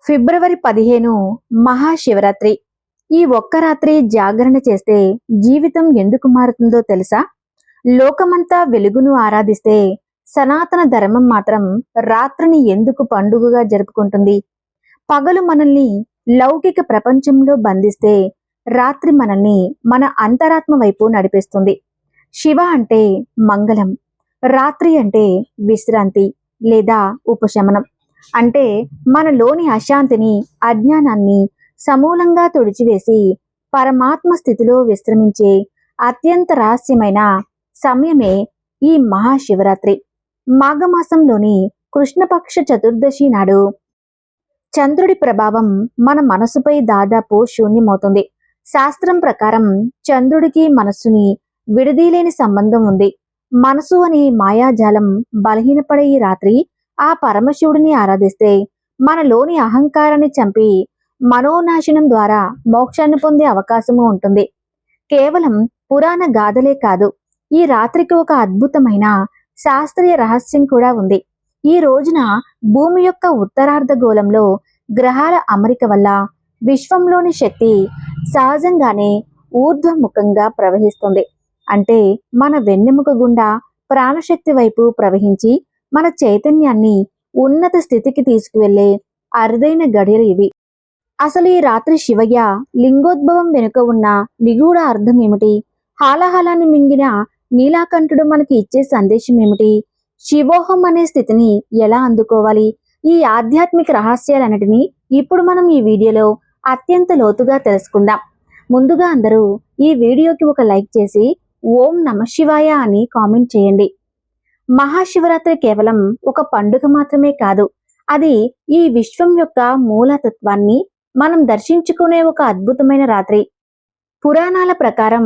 ఫిబ్రవరి 15 మహాశివరాత్రి. ఈ ఒక్క రాత్రి జాగరణ చేస్తే జీవితం ఎందుకు మారుతుందో తెలుసా? లోకమంతా వెలుగును ఆరాధిస్తే సనాతన ధర్మం మాత్రం రాత్రిని ఎందుకు పండుగగా జరుపుకుంటుంది? పగలు మనల్ని లౌకిక ప్రపంచంలో బంధిస్తే రాత్రి మనల్ని మన అంతరాత్మ వైపు నడిపిస్తుంది. శివ అంటే మంగళం, రాత్రి అంటే విశ్రాంతి లేదా ఉపశమనం. అంటే మనలోని అశాంతిని, అజ్ఞానాన్ని సమూలంగా తుడిచివేసి పరమాత్మ స్థితిలో విశ్రమించే అత్యంత రహస్యమైన సమయమే ఈ మహాశివరాత్రి. మాఘమాసంలోని కృష్ణపక్ష చతుర్దశి నాడు చంద్రుడి ప్రభావం మన మనసుపై దాదాపు శూన్యమవుతుంది. శాస్త్రం ప్రకారం చంద్రుడికి మనస్సుని విడదీలేని సంబంధం ఉంది. మనసు అనే మాయాజాలం బలహీనపడే ఈ రాత్రి ఆ పరమశివుడిని ఆరాధిస్తే మనలోని అహంకారాన్ని చంపి మనోనాశనం ద్వారా మోక్షాన్ని పొందే అవకాశము ఉంటుంది. కేవలం పురాణ గాథలే కాదు, ఈ రాత్రికి ఒక అద్భుతమైన శాస్త్రీయ రహస్యం కూడా ఉంది. ఈ రోజున భూమి యొక్క ఉత్తరార్ధగోళంలో గ్రహాల అమరిక వల్ల విశ్వంలోని శక్తి సహజంగానే ఊర్ధ్వముఖంగా ప్రవహిస్తుంది. అంటే మన వెన్నెముక గుండా ప్రాణశక్తి వైపు ప్రవహించి మన చైతన్యాన్ని ఉన్నత స్థితికి తీసుకువెళ్లే అరుదైన గడియలు ఇవి. అసలు ఈ రాత్రి శివయ్య లింగోద్భవం వెనుక ఉన్న నిగూఢ అర్థం ఏమిటి? హాలాహలాన్ని మింగిన నీలాకంఠుడు మనకి ఇచ్చే సందేశం ఏమిటి? శివోహం అనే స్థితిని ఎలా అందుకోవాలి? ఈ ఆధ్యాత్మిక రహస్యాలన్నిటినీ ఇప్పుడు మనం ఈ వీడియోలో అత్యంత లోతుగా తెలుసుకుందాం. ముందుగా అందరూ ఈ వీడియోకి ఒక లైక్ చేసి ఓం నమఃశివాయ అని కామెంట్ చేయండి. మహాశివరాత్రి కేవలం ఒక పండుగ మాత్రమే కాదు, అది ఈ విశ్వం యొక్క మూలతత్వాన్ని మనం దర్శించుకునే ఒక అద్భుతమైన రాత్రి. పురాణాల ప్రకారం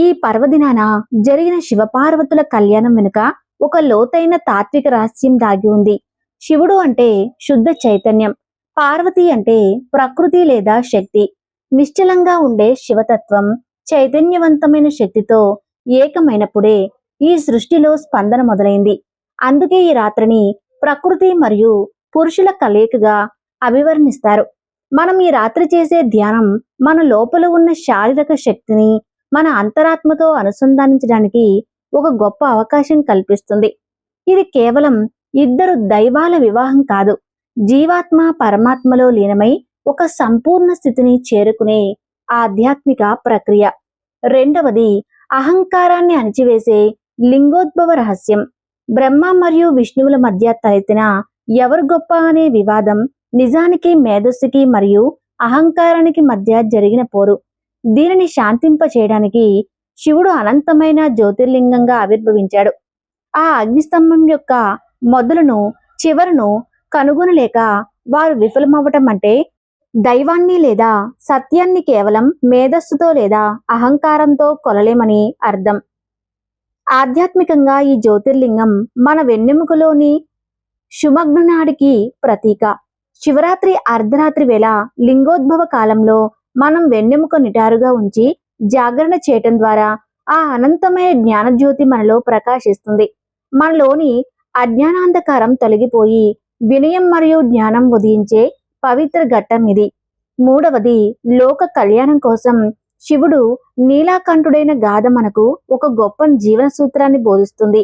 ఈ పర్వదినాన జరిగిన శివపార్వతుల కళ్యాణం వెనుక ఒక లోతైన తాత్విక రహస్యం దాగి ఉంది. శివుడు అంటే శుద్ధ చైతన్యం, పార్వతి అంటే ప్రకృతి లేదా శక్తి. నిశ్చలంగా ఉండే శివతత్వం చైతన్యవంతమైన శక్తితో ఏకమైనప్పుడే ఈ సృష్టిలో స్పందన మొదలైంది. అందుకే ఈ రాత్రిని ప్రకృతి మరియు పురుషుల కలయికగా అభివర్ణిస్తారు. మనం ఈ రాత్రి చేసే ధ్యానం మన లోపల ఉన్న శారీరక శక్తిని మన అంతరాత్మతో అనుసంధానించడానికి ఒక గొప్ప అవకాశం కల్పిస్తుంది. ఇది కేవలం ఇద్దరు దైవాల వివాహం కాదు, జీవాత్మ పరమాత్మలో లీనమై ఒక సంపూర్ణ స్థితిని చేరుకునే ఆధ్యాత్మిక ప్రక్రియ. రెండవది, అహంకారాన్ని అణిచివేసే లింగోద్భవ రహస్యం. బ్రహ్మ మరియు విష్ణువుల మధ్య తలెత్తిన ఎవరు గొప్ప అనే వివాదం నిజానికి మేధస్సుకి మరియు అహంకారానికి మధ్య జరిగిన పోరు. దీనిని శాంతింప చేయడానికి శివుడు అనంతమైన జ్యోతిర్లింగంగా ఆవిర్భవించాడు. ఆ అగ్నిస్తంభం యొక్క మొదలును చివరను కనుగొనలేక వారు విఫలమవ్వటం అంటే దైవాన్ని లేదా సత్యాన్ని కేవలం మేధస్సుతో లేదా అహంకారంతో కొలలేమని అర్థం. ఆధ్యాత్మికంగా ఈ జ్యోతిర్లింగం మన వెన్నెముకలోని సుమగ్నాడికి ప్రతీక. శివరాత్రి అర్ధరాత్రి వేళ లింగోద్భవ కాలంలో మనం వెన్నెముక నిటారుగా ఉంచి జాగరణ చేయటం ద్వారా ఆ అనంతమైన జ్ఞానజ్యోతి మనలో ప్రకాశిస్తుంది. మనలోని అజ్ఞానాంధకారం తొలగిపోయి వినయం మరియు జ్ఞానం ఉదయించే పవిత్ర ఘట్టం ఇది. మూడవది, లోక కళ్యాణం కోసం శివుడు నీలాకంఠుడైన గాథ మనకు ఒక గొప్ప జీవన సూత్రాన్ని బోధిస్తుంది.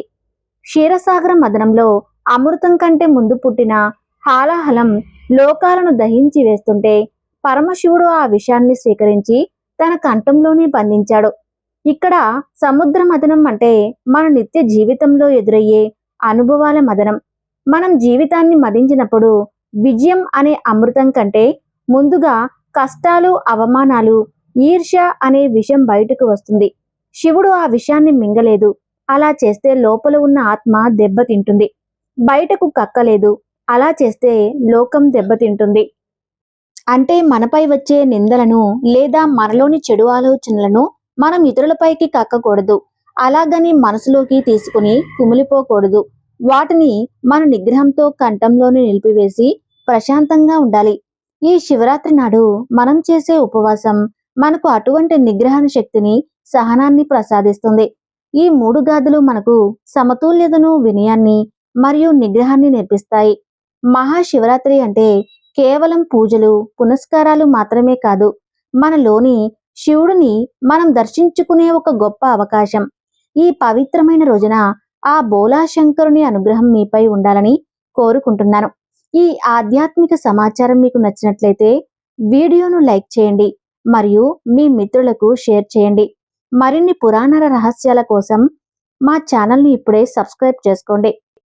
క్షీరసాగర మదనంలో అమృతం కంటే ముందు పుట్టిన హాలాహలం లోకాలను దహించి వేస్తుంటే పరమశివుడు ఆ విషయాన్ని స్వీకరించి తన కంఠంలోనే బంధించాడు. ఇక్కడ సముద్ర మదనం అంటే మన నిత్య జీవితంలో ఎదురయ్యే అనుభవాల మదనం. మనం జీవితాన్ని మదించినప్పుడు విజయం అనే అమృతం కంటే ముందుగా కష్టాలు, అవమానాలు, ఈర్ష్య అనే విషయం బయటకు వస్తుంది. శివుడు ఆ విషయాన్ని మింగలేదు. అలా చేస్తే లోపల ఉన్న ఆత్మ దెబ్బతింటుంది, బయటకు కక్కలేదు. అలా చేస్తే లోకం దెబ్బతింటుంది. అంటే మనపై వచ్చే నిందలను లేదా మనలోని చెడు ఆలోచనలను మనం ఇతరులపైకి కక్కకూడదు. అలాగని మనసులోకి తీసుకుని కుమిలిపోకూడదు. వాటిని మన నిగ్రహంతో కంఠంలోని నిలిపివేసి ప్రశాంతంగా ఉండాలి. ఈ శివరాత్రి నాడు మనం చేసే ఉపవాసం మనకు అటువంటి నిగ్రహణ శక్తిని, సహనాన్ని ప్రసాదిస్తుంది. ఈ 3 గాథలు మనకు సమతుల్యతను, వినయాన్ని మరియు నిగ్రహాన్ని నేర్పిస్తాయి. మహాశివరాత్రి అంటే కేవలం పూజలు పునస్కారాలు మాత్రమే కాదు, మనలోని శివుడిని మనం దర్శించుకునే ఒక గొప్ప అవకాశం. ఈ పవిత్రమైన రోజున ఆ బోలాశంకరుని అనుగ్రహం మీపై ఉండాలని కోరుకుంటున్నాను. ఈ ఆధ్యాత్మిక సమాచారం మీకు నచ్చినట్లయితే వీడియోను లైక్ చేయండి మరియు మీ మిత్రులకు షేర్ చేయండి. మరిన్ని పురాణాల రహస్యాల కోసం మా ఛానల్ని ఇప్పుడే సబ్స్క్రైబ్ చేసుకోండి.